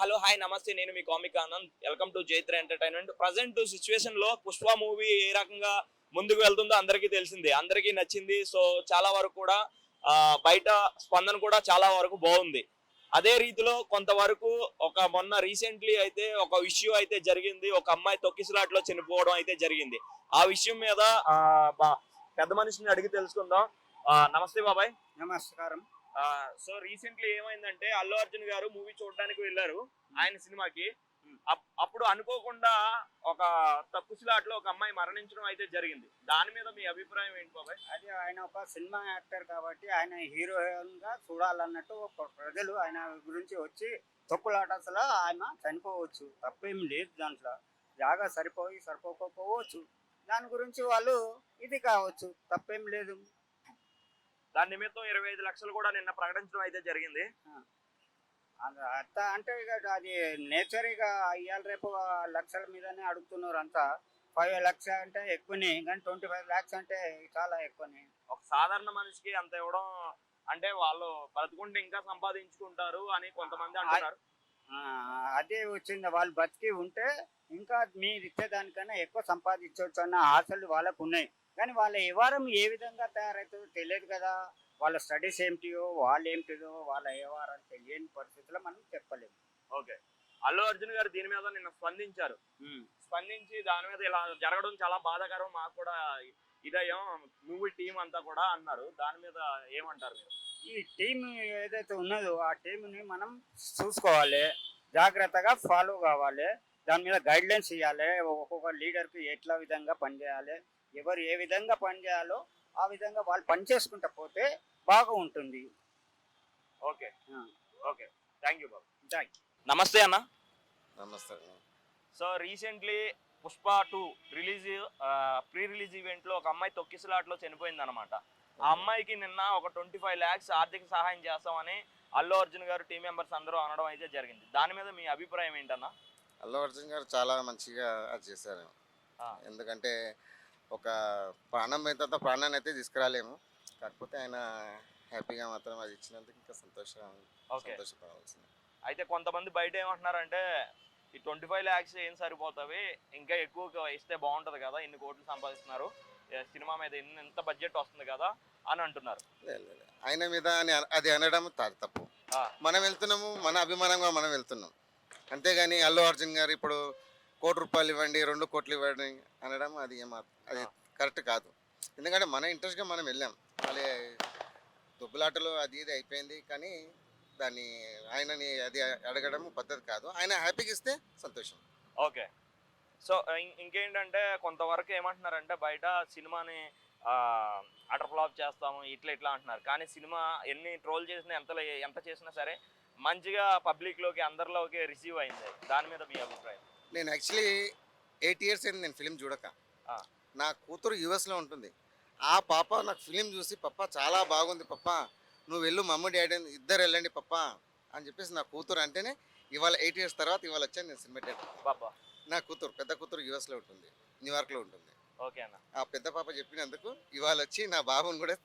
Hello hi నమస్తే, నేను మీ comic Anand. Welcome to Jaitra entertainment. Present situation లో పుష్ప మూవీ ఏ రకంగా ముందుకు వెళ్తుందో అందరికీ తెలిసింది, అందరికీ నచ్చింది. సో చాలా వరకు కూడా బయట స్పందన కూడా చాలా వరకు బాగుంది. అదే రీతిలో కొంతవరకు మొన్న రీసెంట్లీ అయితే ఒక ఇష్యూ అయితే జరిగింది. ఒక అమ్మాయి తొక్కిసలాట్లో చనిపోవడం అయితే జరిగింది. ఆ విషయం మీద పెద్ద మనిషిని అడిగి తెలుసుకుందాం. నమస్తే బాబాయ్. నమస్కారం. సో రీసెంట్లీ ఏమైందంటే అల్లు అర్జున్ గారు మూవీ చూడడానికి వెళ్ళారు ఆయన సినిమాకి. అప్పుడు అనుకోకుండా ఒక తక్కువలాట్లో ఒక అమ్మాయి మరణించడం అయితే జరిగింది. దాని మీద మీ అభిప్రాయం ఏంటి బాబాయ్? అది ఆయన ఒక సినిమా యాక్టర్ కాబట్టి ఆయన హీరోయిన్ గా చూడాలన్నట్టు ప్రజలు ఆయన గురించి వచ్చి తొక్కులాటలో ఆయన చనిపోవచ్చు, తప్పేం లేదు. దాంట్లో జాగా సరిపోకపోవచ్చు, దాని గురించి వాళ్ళు ఇది కావచ్చు, తప్పేం లేదు. దాని నిమిత్తం 25 లక్షలు కూడా నిన్న ప్రకటించడం అయితే జరిగింది. అంతా అంటే ఇక అది నేచర్. ఇక ఇవాళ రేపు లక్షల మీదనే అడుగుతున్నారు అంతా. 5 లక్షలు అంటే ఎక్కువనే, కానీ 25 lakhs అంటే చాలా ఎక్కువనే. ఒక సాధారణ మనిషికి అంత ఇవ్వడం అంటే వాళ్ళు బతుకుంటే ఇంకా సంపాదించుకుంటారు అని కొంతమంది అంటున్నారు. అదే వచ్చింది, వాళ్ళు బతికి ఉంటే ఇంకా మీరు ఇచ్చేదానికన్నా ఎక్కువ సంపాదించవచ్చు అన్న ఆశలు వాళ్ళకు ఉన్నాయి. కానీ వాళ్ళ వ్యవహారం ఏ విధంగా తయారవుతుందో తెలియదు కదా. వాళ్ళ స్టడీస్ ఏమిటియో, వాళ్ళు ఏమిటిదో, వాళ్ళ వ్యవహారం తెలియని పరిస్థితుల్లో మనం చెప్పలేము. ఓకే, అల్లు అర్జున్ గారు దీని మీద నిన్న స్పందించారు. స్పందించి దాని మీద ఇలా జరగడం చాలా బాధాకరం, మాకు కూడా ఇదయం మూవీ టీం అంతా కూడా అన్నారు. దాని మీద ఏమంటారు మీరు? ఈ టీం ఏదైతే ఉన్నదో ఆ టీంని మనం చూసుకోవాలి, జాగ్రత్తగా ఫాలో కావాలి, దాని మీద గైడ్ లైన్స్ ఇవ్వాలి. ఒక్కొక్క లీడర్కి ఎట్లా విధంగా పనిచేయాలి, ఎవరు ఏ విధంగా పనిచేయాలో ఆ విధంగా వాళ్ళు పనిచేసుకుంటా పోతే బాగా ఉంటుంది. Okay okay, thank you Babu. Thank you. నమస్తే అన్న. నమస్తే. So recently Pushpa 2 pre release event లో ఒక అమ్మాయి తొక్కిసలాట్లో చనిపోయింది అనమాట. ఆ అమ్మాయికి నిన్న ఒక 25 lakhs ఆర్థిక సహాయం చేస్తామని అల్లు అర్జున్ గారు టీం మెంబర్స్ అందరూ అనడం అయితే జరిగింది. దాని మీద మీ అభిప్రాయం ఏంటన్నా? అల్లు అర్జున్ గారు చాలా మంచిగా అది చేశారు. ఎందుకంటే ఒక ప్రాణం పోయిన తర్వాత ప్రాణాన్ని అయితే తీసుకురాలేము, కాకపోతే ఆయన హ్యాపీగా మాత్రం అది ఇచ్చినందుకు ఇంకా సంతోషపడాల్సింది. అయితే కొంతమంది బయట ఏమంటున్నారంటే ఈ 25 lakhs ఏం సరిపోతావి, ఇంకా ఎక్కువ ఇస్తే బాగుంటుంది కదా, ఇన్ని కోట్లు సంపాదిస్తున్నారు, సినిమా మీద ఎంత బడ్జెట్ వస్తుంది కదా అని అంటున్నారు. ఆయన మీద అది అనడం తప్పు. మనం వెళ్తున్నాము, మన అభిమానంగా మనం వెళ్తున్నాం, అంతేగాని అల్లు అర్జున్ గారు ఇప్పుడు 1 కోటి రూపాయలు ఇవ్వండి, 2 కోట్లు ఇవ్వండి అనడం అది కరెక్ట్ కాదు. ఎందుకంటే మన ఇంట్రెస్ట్గా మనం వెళ్ళాం. మళ్ళీ దుబ్బులాటలో అది ఇది అయిపోయింది, కానీ దాన్ని ఆయనని అది అడగడం పద్ధతి కాదు. ఆయన హ్యాపీగా ఇస్తే సంతోషం. ఓకే, సో ఇంకేంటంటే కొంతవరకు ఏమంటున్నారంటే బయట సినిమాని అటర్ ఫ్లాప్ చేస్తాము ఇట్లా అంటున్నారు. కానీ సినిమా ఎన్ని ట్రోల్ చేసినా ఎంత చేసినా సరే మంచిగా పబ్లిక్లోకి అందరిలోకి రిసీవ్ అయింది. దాని మీద మీ అభిప్రాయం? నేను యాక్చువల్లీ 8 years అయింది నేను ఫిలిం చూడక. నా కూతురు యుఎస్లో ఉంటుంది. ఆ పాప నాకు ఫిలిం చూసి, పప్ప చాలా బాగుంది పప్ప, నువ్వు వెళ్ళు, మమ్మీ డాడీ ఇద్దరు వెళ్ళండి పప్ప అని చెప్పేసి నా కూతురు అంటేనే ఇవాళ 8 years తర్వాత ఇవాళ వచ్చాను నేను సినిమా థియేటర్. బాబా, నా పెద్ద కూతురు యుఎస్లో ఉంటుంది, న్యూయార్క్లో ఉంటుంది. ఓకే అన్న. ఆ పెద్ద పాప చెప్పినందుకు ఇవాళ వచ్చి నా బాబుని కూడా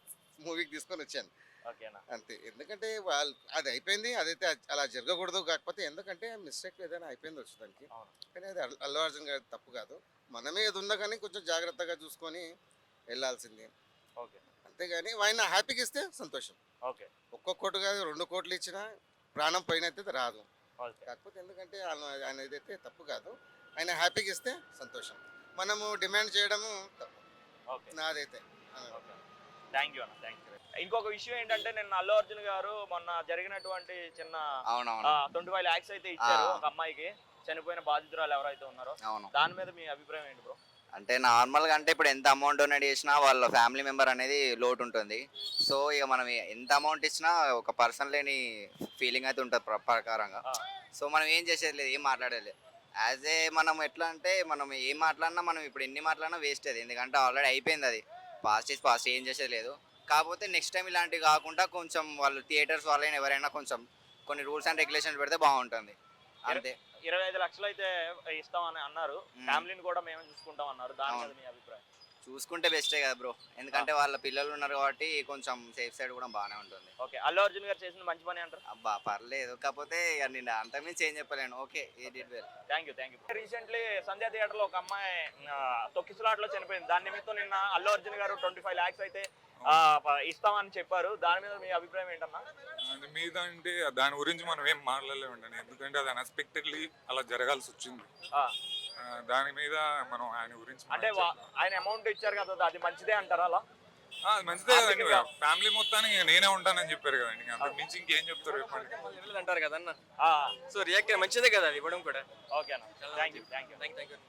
మూవీకి తీసుకొని వచ్చాను. ఓకేనా, అంతే. ఎందుకంటే వాళ్ళు అది అయిపోయింది, అదైతే అలా జరగకూడదు. కాకపోతే ఎందుకంటే మిస్టేక్ ఏదైనా అయిపోయింది వచ్చేదానికి, కానీ అది అల్లు అర్జున్ గారి తప్పు కాదు. మనమే ఏది ఉందా కానీ కొంచెం జాగ్రత్తగా చూసుకొని వెళ్ళాల్సింది. ఓకే, అంతేగాని ఆయన హ్యాపీగా ఇస్తే సంతోషం. ఓకే, 1 కోటి కాదు 2 కోట్లు ఇచ్చినా ప్రాణం పోయినైతే రాదు. కాకపోతే ఎందుకంటే ఆయన ఏదైతే తప్పు కాదు, ఆయన హ్యాపీగా ఇస్తే సంతోషం. మనము డిమాండ్ చేయడము తప్పు నాదైతే. థ్యాంక్ యూ అన్న, థ్యాంక్ యూ. ఇంకొక విషయం ఏంటంటే నిన్న అల్లు అర్జున్ గారు మొన్న జరిగినటువంటి చిన్న 25 lakhs అయితే ఇచ్చారు ఒక అమ్మాయికి, చనిపోయిన బాధితురాలు ఎవరైతే ఉన్నారో. దాని మీద మీ అభిప్రాయం ఏంటి బ్రో? అంటే నార్మల్గా అంటే ఇప్పుడు ఎంత అమౌంట్ డొనేట్ చేసినా వాళ్ళ ఫ్యామిలీ మెంబర్ అనేది లోటు ఉంటుంది. సో ఇక మనం ఎంత అమౌంట్ ఇచ్చినా ఒక పర్సన్ లేని ఫీలింగ్ అయితే ఉంటుంది ప్రకారంగా. సో మనం ఏం చేసేది లేదు, ఏం మాట్లాడలేదు. యాజ్ ఏ మనం ఎట్లా అంటే మనం ఏం మాట్లాడినా, మనం ఇప్పుడు ఎన్ని మాట్లాడినా వేస్ట్ అది, ఎందుకంటే ఆల్రెడీ అయిపోయింది. అది పాస్ట్ ఇస్ పాస్ట్, ఏం చేసేది లేదు. కాకపోతే నెక్స్ట్ టైం ఇలాంటివి కాకుండా కొంచెం వాళ్ళు థియేటర్స్ వాళ్ళైనా ఎవరైనా కొంచెం కొన్ని రూల్స్ అండ్ రెగ్యులేషన్స్ పెడితే బాగుంటుంది. అంతే. 25 లక్షలు అయితే ఇస్తామని అన్నారు, ఫ్యామిలీని కూడా మేము చూసుకుంటాం అన్నారు. దాని మీద మీ అభిప్రాయం? చూసుకుంటే బెస్టే కదా బ్రో, ఎందుకంటే వాళ్ళ పిల్లలు ఉన్నారు కాబట్టి కొంచెం సేఫ్ సైడ్ కూడా బాగానే ఉంటుంది. ఓకే, అల్లు అర్జున్ గారు చేసిన మంచి పని అంటారు. అబ్బా పర్లేదు, కాకపోతే ఇక నేను అంతకుమించి ఏం చెప్పలేను. ఓకే, ఈ did well. Thank you. Recently Sandhya theatre లో ఒక అమ్మాయి తొక్కిసలాట్లో చనిపోయింది. దాని నిమిత్తం నిన్న అల్లు అర్జున్ గారు 25 lakhs అయితే ఇస్తామని చెప్పారు. దాని మీద మీ అభిప్రాయం ఏంటన్నా? దాని మీద అంటే దాని గురించి మనం ఏం మాట్లాడలేమండి, ఎందుకంటే అది అన్ఎక్స్పెక్టెడ్లీ అలా జరగాల్సి వచ్చింది. ఆ, దాని మీద మనం ఆయన గురించి మనం అంటే ఆయన అమౌంట్ ఇచ్చారు కదా, అది మంచిదే అంటారా అలా? అది మంచిదే కదండి, ఫ్యామిలీ మొత్తానికి నేనే ఉంటానని చెప్పారు కదండి, అంతకు మించి ఇంకేం చెప్తారు చెప్పండి. అంటారు కదన్న, ఆ, సో రియాక్ట్ మంచిదే కదా అది ఇవ్వడం కూడా. ఓకే అన్న, థ్యాంక్ యూ.